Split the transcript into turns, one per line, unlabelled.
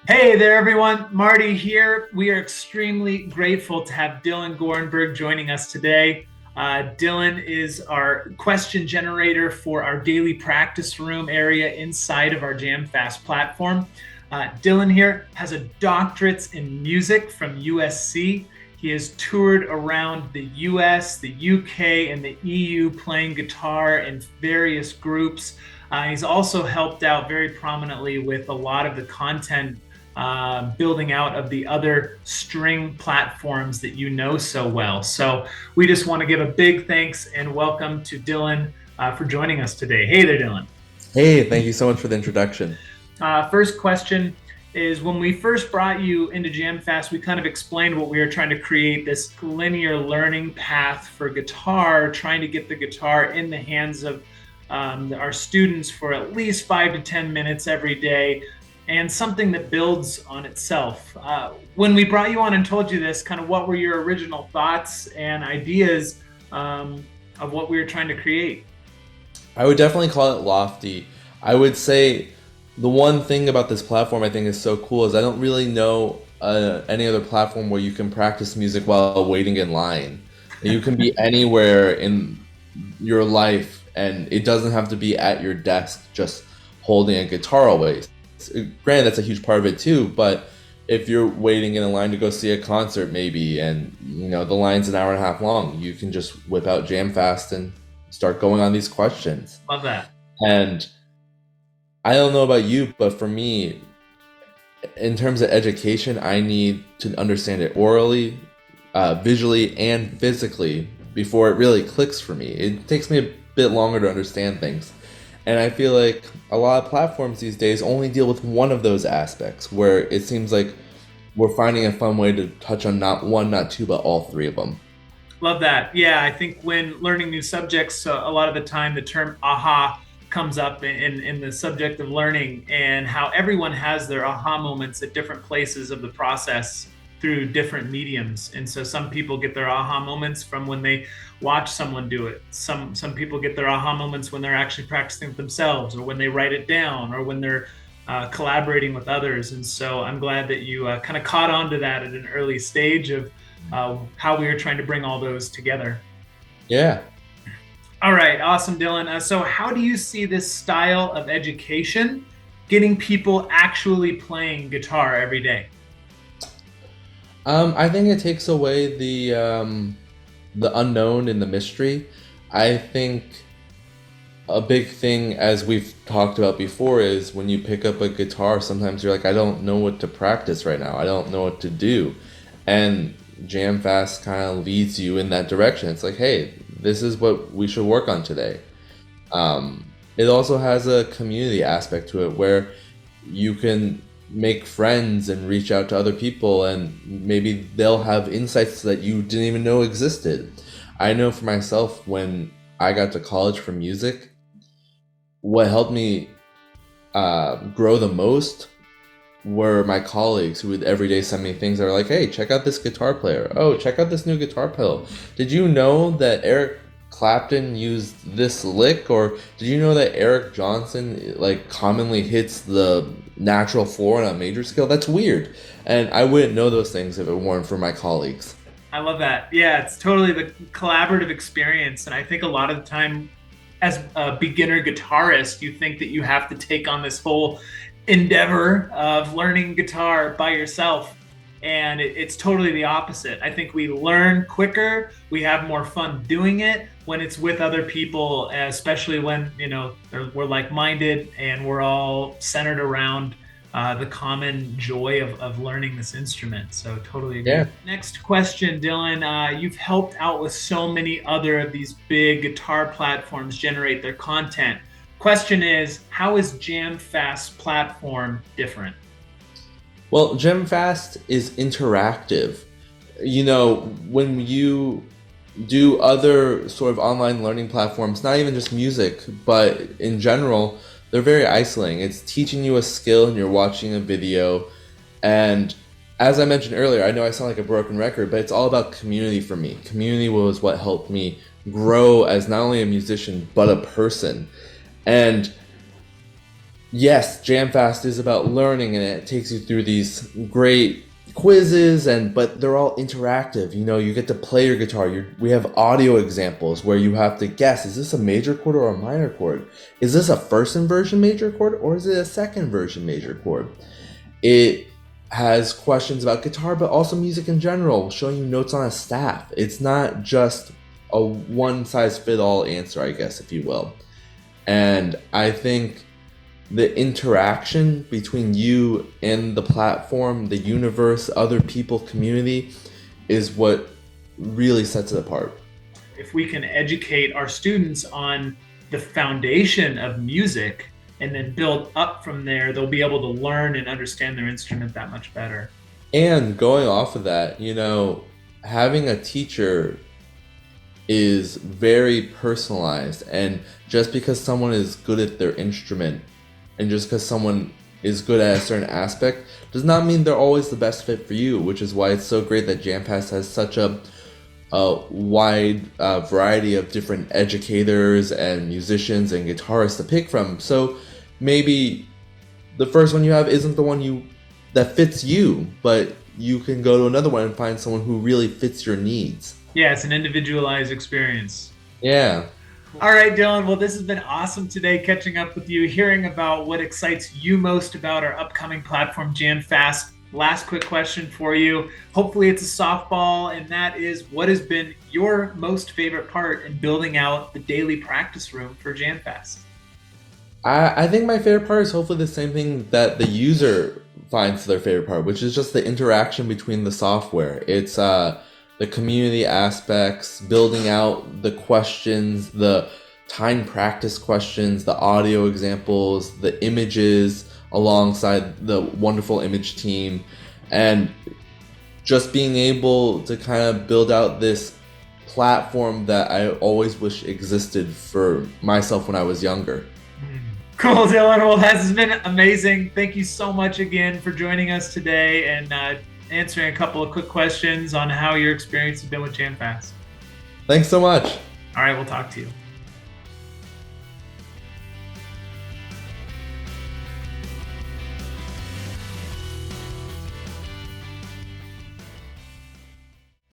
Hey there, everyone. Marty here. We are extremely grateful to have Dylan Gorenberg joining us today. Dylan is our question generator for our daily practice room area inside of our JamFast platform. Dylan here has a doctorate in music from USC. He has toured around the US, the UK, and the EU playing guitar in various groups. He's also helped out very prominently with a lot of the content building out of the other string platforms that you know so well. So we just want to give a big thanks and welcome to Dylan for joining us today. Hey there, Dylan.
Hey, thank you so much for the introduction.
First question is when we first brought you into JamFast, we kind of explained what we were trying to create, this linear learning path for guitar, trying to get the guitar in the hands of our students for at least 5 to 10 minutes every day, and something that builds on itself. When we brought you on and told you this, kind of what were your original thoughts and ideas of what we were trying to create?
I would definitely call it lofty. I would say the one thing about this platform I think is so cool is I don't really know any other platform where you can practice music while waiting in line. You can be anywhere in your life, and it doesn't have to be at your desk just holding a guitar always. Granted, that's a huge part of it too, but if you're waiting in a line to go see a concert maybe, and the line's an hour and a half long, you can just whip out JamFast and start going on these questions.
Love that.
And I don't know about you, but for me, in terms of education, I need to understand it orally, visually, and physically before it really clicks for me. It takes me a bit longer to understand things. And I feel like a lot of platforms these days only deal with one of those aspects, where it seems like we're finding a fun way to touch on not one, not two, but all three of them.
Love that. Yeah, I think when learning new subjects, a lot of the time the term aha comes up in the subject of learning, and how everyone has their aha moments at different places of the process through different mediums. And so some people get their aha moments from when they watch someone do it. Some people get their aha moments when they're actually practicing it themselves, or when they write it down, or when they're collaborating with others. And so I'm glad that you kind of caught on to that at an early stage of how we were trying to bring all those together.
Yeah.
All right, awesome, Dylan. So, how do you see this style of education getting people actually playing guitar every day?
I think it takes away the unknown and the mystery. I think a big thing, as we've talked about before, is when you pick up a guitar, sometimes you're like, I don't know what to practice right now. I don't know what to do. And JamFast kind of leads you in that direction. It's like, hey, this is what we should work on today. It also has a community aspect to it where you can make friends and reach out to other people, and maybe they'll have insights that you didn't even know existed. I know for myself, when I got to college for music, what helped me grow the most were my colleagues who would every day send me things that are like, hey, check out this guitar player. Oh, check out this new guitar pedal. Did you know that Eric Clapton used this lick? Or did you know that Eric Johnson like commonly hits the natural four on a major scale? That's weird. And I wouldn't know those things if it weren't for my colleagues.
I love that. Yeah, it's totally the collaborative experience. And I think a lot of the time, as a beginner guitarist, you think that you have to take on this whole endeavor of learning guitar by yourself. And it's totally the opposite. I think we learn quicker, we have more fun doing it when it's with other people, especially when, we're like minded and we're all centered around the common joy of learning this instrument. So totally agree.
Yeah.
Next question, Dylan. You've helped out with so many other of these big guitar platforms generate their content. Question is, how is JamFast platform different?
Well, GemFast is interactive. When you do other sort of online learning platforms, not even just music, but in general, they're very isolating. It's teaching you a skill and you're watching a video. And as I mentioned earlier, I know I sound like a broken record, but it's all about community for me. Community was what helped me grow as not only a musician, but a person. And Yes, JamFast is about learning, and it takes you through these great quizzes, but they're all interactive. You know, you get to play your guitar. We have audio examples where you have to guess: is this a major chord or a minor chord? Is this a first inversion major chord or is it a second version major chord? It has questions about guitar, but also music in general, showing you notes on a staff. It's not just a one size fit all answer, I guess, if you will. And I think the interaction between you and the platform, the universe, other people, community is what really sets it apart.
If we can educate our students on the foundation of music and then build up from there, they'll be able to learn and understand their instrument that much better.
And going off of that, having a teacher is very personalized, and just because someone is good at their instrument and just because someone is good at a certain aspect does not mean they're always the best fit for you, which is why it's so great that JamFast has such a wide variety of different educators and musicians and guitarists to pick from. So maybe the first one you have isn't the one that fits you, but you can go to another one and find someone who really fits your needs.
Yeah, it's an individualized experience.
Yeah.
All right, Dylan. Well, this has been awesome today, catching up with you, hearing about what excites you most about our upcoming platform, JamFast. Last quick question for you. Hopefully it's a softball, and that is, what has been your most favorite part in building out the daily practice room for JamFast?
I think my favorite part is hopefully the same thing that the user finds their favorite part, which is just the interaction between the software. It's the community aspects, building out the questions, the timed practice questions, the audio examples, the images alongside the wonderful image team, and just being able to kind of build out this platform that I always wish existed for myself when I was younger.
Cool, Dylan. Well, this has been amazing. Thank you so much again for joining us today and answering a couple of quick questions on how your experience has been with JamFast.
Thanks so much.
All right, we'll talk to you.